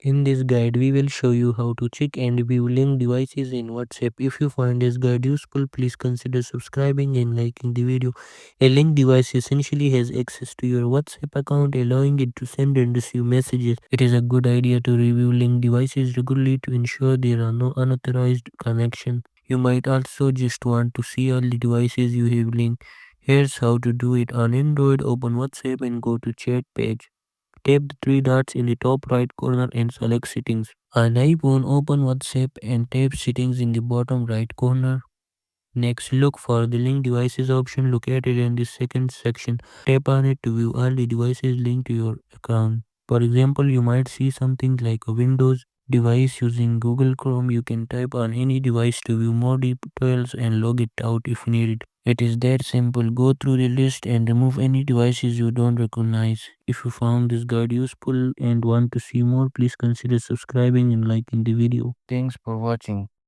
In this guide, we will show you how to check and view linked devices in WhatsApp. If you find this guide useful, please consider subscribing and liking the video. A linked device essentially has access to your WhatsApp account, allowing it to send and receive messages. It is a good idea to review linked devices regularly to ensure there are no unauthorized connections. You might also just want to see all the devices you have linked. Here's how to do it. On Android, open WhatsApp and go to chat page. Tap the three dots in the top right corner and select settings. On iPhone, open WhatsApp and tap settings in the bottom right corner. Next, look for the link devices option located in the second section. Tap on it to view all the devices linked to your account. For example, you might see something like a Windows device using Google Chrome. You can type on any device to view more details and log it out if needed. It is that simple. Go through the list and remove any devices you don't recognize. If you found this guide useful and want to see more, please consider subscribing and liking the video. Thanks for watching.